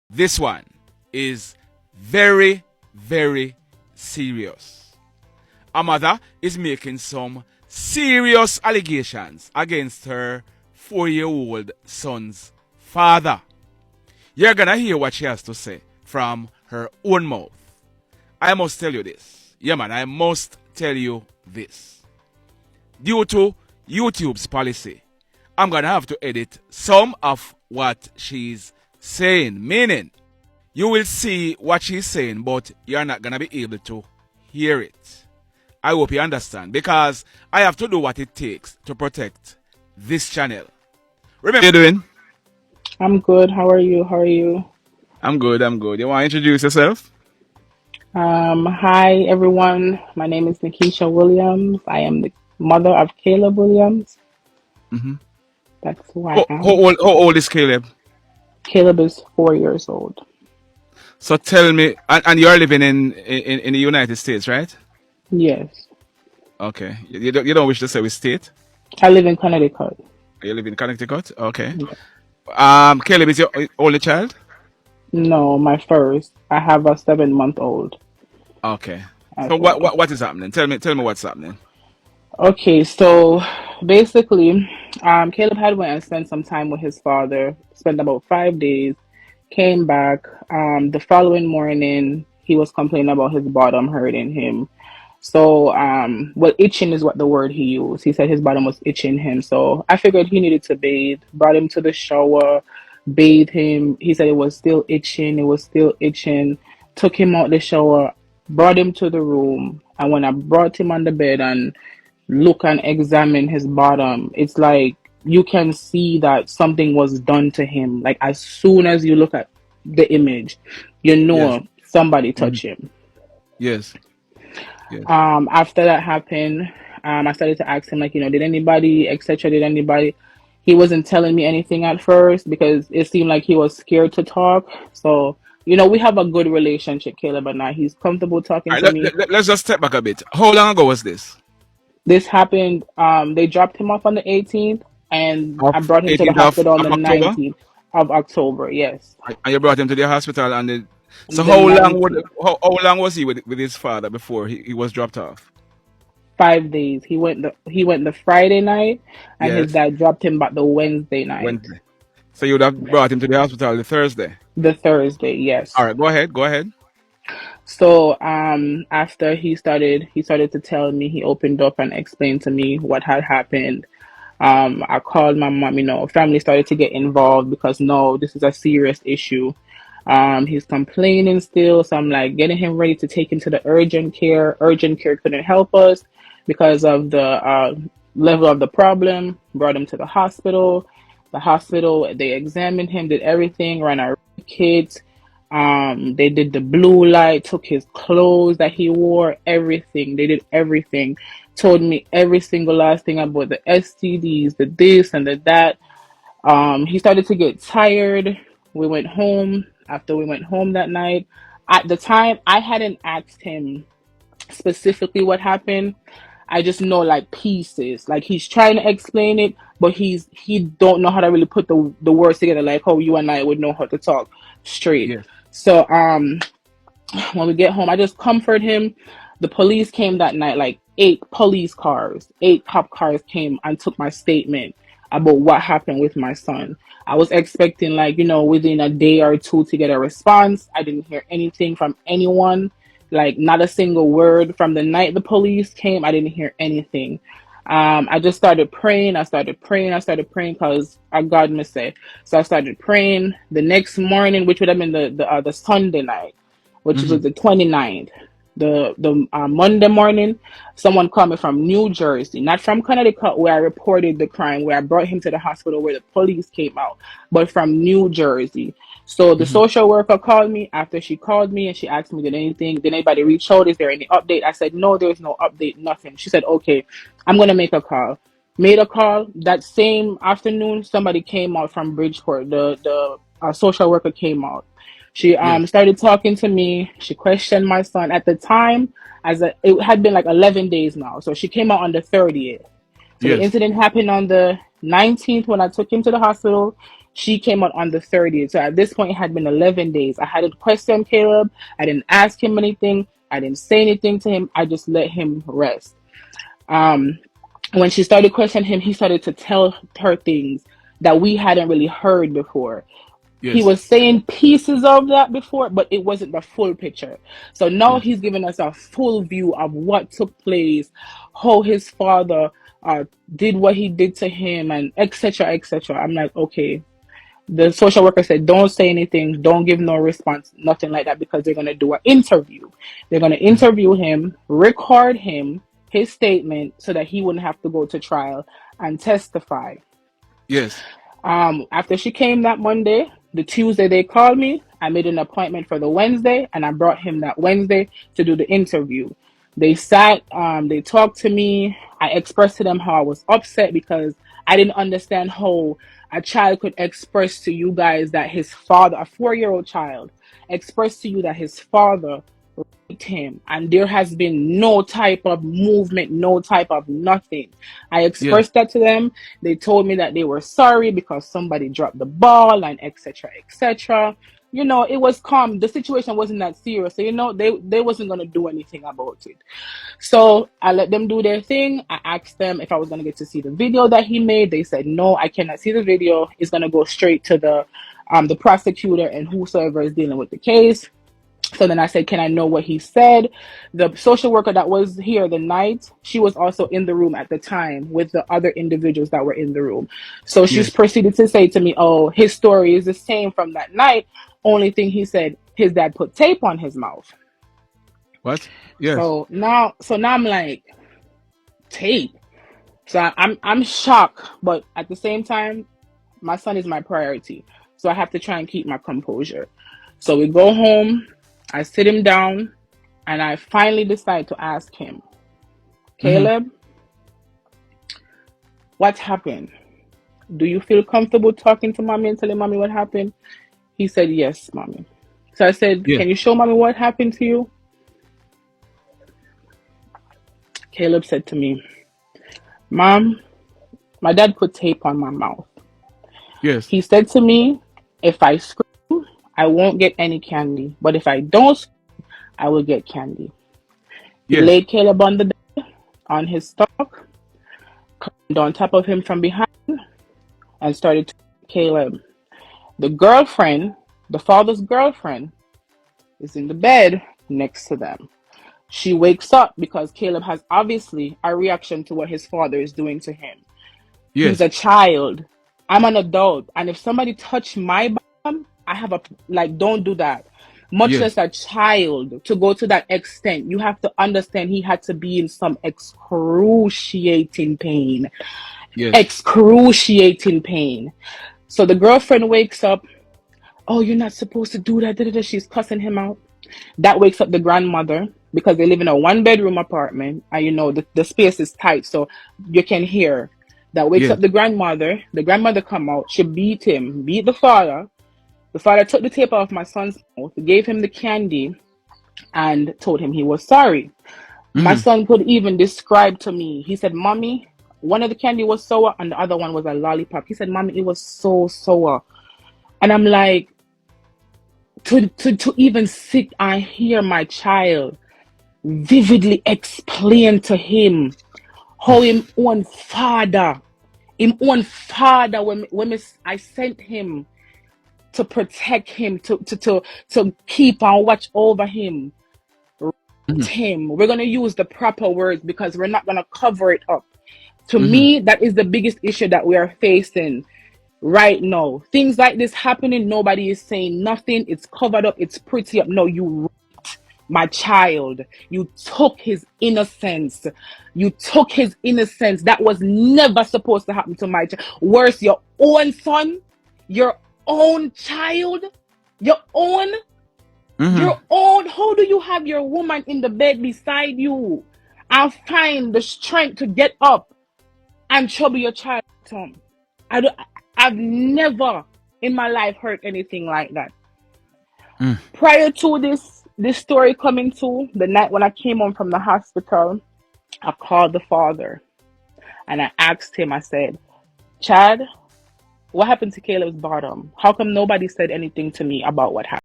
This one is very, very serious. A mother is making some serious allegations against her 4-year-old son's father. You're gonna hear what she has to say from her own mouth. I must tell you this. Yeah, man, I must tell you this. Due to YouTube's policy, I'm gonna have to edit some of what she's saying. Meaning, you will see what she's saying, but you're not gonna be able to hear it. I hope you understand, because I have to do what it takes to protect this channel. Remember, how you doing? I'm good. How are you? How are you? I'm good. I'm good. You want to introduce yourself? Hi, everyone. My name is Nikisha Williams. I am the mother of Caleb Williams. Mm-hmm. That's who I How am. old? How old is Caleb? Caleb is 4 years old. So tell me, and you're living in the United States, right? Yes. Okay. You don't wish to say which state? I live in Connecticut. You live in Connecticut. Okay. Yeah. Caleb is your only child. No, my first. I have a 7-month-old Okay. as So what well. what what is happening? Tell me what's happening. Okay, so basically, Caleb had went and spent some time with his father, spent about 5 days, came back. The following morning, he was complaining about his bottom hurting him. So, well, itching is what the word he used. He said his bottom was itching him. So I figured he needed to bathe, brought him to the shower, bathed him. He said it was still itching. It was still itching. Took him out the shower, brought him to the room. And when I brought him on the bed and look and examine his bottom, it's like you can see that something was done to him. Like as soon as you look at the image, you Yes. know somebody Mhm. touched him. Yes. Yes. After that happened, I started to ask him like, did anybody, etc. Did anybody? He wasn't telling me anything at first because it seemed like he was scared to talk. So, we have a good relationship, Caleb and I. He's comfortable talking All right. to me. Let's just step back a bit. How long ago was this? This happened. They dropped him off on the 18th, and Of I brought him to the 18th of, hospital on of the October. 19th of October. Yes, And you brought him to the hospital, and so the how long would 19th. how long was he with his father before he was dropped off? 5 days. He went the Friday night, and his Yes. dad dropped him back the Wednesday night. Wednesday. So you would have brought him to the hospital the Thursday. The Thursday, All yes. right. Go ahead. Go ahead. So after he started to tell me, he opened up and explained to me what had happened. I called my mom, family started to get involved because no, this is a serious issue. He's complaining still, so I'm like getting him ready to take him to the urgent care. Urgent care couldn't help us because of the level of the problem. Brought him to the hospital. The hospital, they examined him, did everything, ran our kids. They did the blue light, took his clothes that he wore, everything. They did everything. Told me every single last thing about the STDs, the this and the that. He started to get tired. We went home. After we went home that night, at the time, I hadn't asked him specifically what happened. I just know like pieces. Like he's trying to explain it, but he don't know how to really put the words together like how you and I would know how to talk straight. Yes. So when we get home, I just comfort him. The police came that night, like 8 police cars, 8 cop cars came and took my statement about what happened with my son. I was expecting, like, within a day or two to get a response. I didn't hear anything from anyone, like, not a single word. From the night the police came, I didn't hear anything. I just started praying. I started praying. I started praying because I God must say. So I started praying the next morning, which would have been the Sunday night, which was Mm-hmm. the 29th. The Monday morning, someone called me from New Jersey, not from Connecticut, where I reported the crime, where I brought him to the hospital where the police came out, but from New Jersey. So the Mm-hmm. social worker called me. After she called me and she asked me, did anybody reach out? Is there any update? I said, no, there's no update, nothing. She said, okay, I'm gonna make a call. Made a call that same afternoon. Somebody came out from Bridgeport. The social worker came out. She Yes. started talking to me. She questioned my son at the time. It had been like 11 days now, so she came out on the 30th. So the Yes. incident happened on the 19th when I took him to the hospital. She came out on the 30th. So at this point, it had been 11 days. I hadn't questioned Caleb. I didn't ask him anything. I didn't say anything to him. I just let him rest. Um, when she started questioning him, he started to tell her things that we hadn't really heard before. He Yes. was saying pieces of that before, but it wasn't the full picture. So now Yes. he's giving us a full view of what took place, how his father did what he did to him, and etc. etc. I'm like, okay. The social worker said, don't say anything, don't give no response, nothing like that, because they're going to do an interview. They're going to interview him, record him, his statement, so that he wouldn't have to go to trial and testify. Yes. After she came that Monday, the Tuesday they called me. I made an appointment for the Wednesday, and I brought him that Wednesday to do the interview. They sat, they talked to me. I expressed to them how I was upset because I didn't understand how a child could express to you guys that his father, a 4-year-old child, expressed to you that his father him, and there has been no type of movement, no type of nothing. I Yeah. expressed that to them. They told me that they were sorry because somebody dropped the ball and etc etc. It was calm. The situation wasn't that serious, so they wasn't going to do anything about it. So I let them do their thing. I asked them if I was going to get to see the video that he made. They said no, I cannot see the video. It's going to go straight to the prosecutor and whosoever is dealing with the case. So then I said, can I know what he said? The social worker that was here the night, she was also in the room at the time with the other individuals that were in the room. So she Yes. proceeded to say to me, oh, his story is the same from that night. Only thing he said, his dad put tape on his mouth. What? Yes. So now I'm like, tape. So I'm shocked, but at the same time, my son is my priority. So I have to try and keep my composure. So we go home, I sit him down, and I finally decide to ask him, Mm-hmm. Caleb, what happened? Do you feel comfortable talking to mommy and telling mommy what happened? He said, yes, mommy. So I said, Yeah. can you show mommy what happened to you? Caleb said to me, Mom, my dad put tape on my mouth. Yes. He said to me, if I scream, I won't get any candy. But if I don't scream, I will get candy. He Yes. laid Caleb on the bed, on his stomach, climbed on top of him from behind, and started to Caleb. The girlfriend, the father's girlfriend, is in the bed next to them. She wakes up because Caleb has obviously a reaction to what his father is doing to him. He's Yes. a child. I'm an adult. And if somebody touch my bum, I have don't do that. Much Yes. less a child to go to that extent. You have to understand he had to be in some excruciating pain. Yes. Excruciating pain. So the girlfriend wakes up. Oh, you're not supposed to do that. Da, da, da. She's cussing him out. That wakes up the grandmother because they live in a 1-bedroom apartment and the space is tight, so you can hear. That wakes Yes. up the grandmother. The grandmother come out. She beat him, beat the father. The father took the tape off my son's mouth, gave him the candy, and told him he was sorry. My Mm-hmm. son could even describe to me. He said, Mommy, one of the candy was sour and the other one was a lollipop. He said, Mommy, it was so sour. And I'm like, to even sit and hear my child vividly explain to him how him own father, when I sent him to protect him, to keep and watch over him, Mm-hmm. him. We're gonna use the proper words because we're not gonna cover it up. To Mm-hmm. me, that is the biggest issue that we are facing right now. Things like this happening, nobody is saying nothing. It's covered up, it's pretty up. No, you raped my child. You took his innocence. You took his innocence. That was never supposed to happen to my child. Worse, your own son, your own child, your own, Mm-hmm. your own. How do you have your woman in the bed beside you and find the strength to get up and trouble your child, Tom? I don't, I've never in my life heard anything like that. Mm. Prior to this story coming to the night when I came home from the hospital, I called the father and I asked him, I said, Chad, What happened to Caleb's bottom? How come nobody said anything to me about what happened?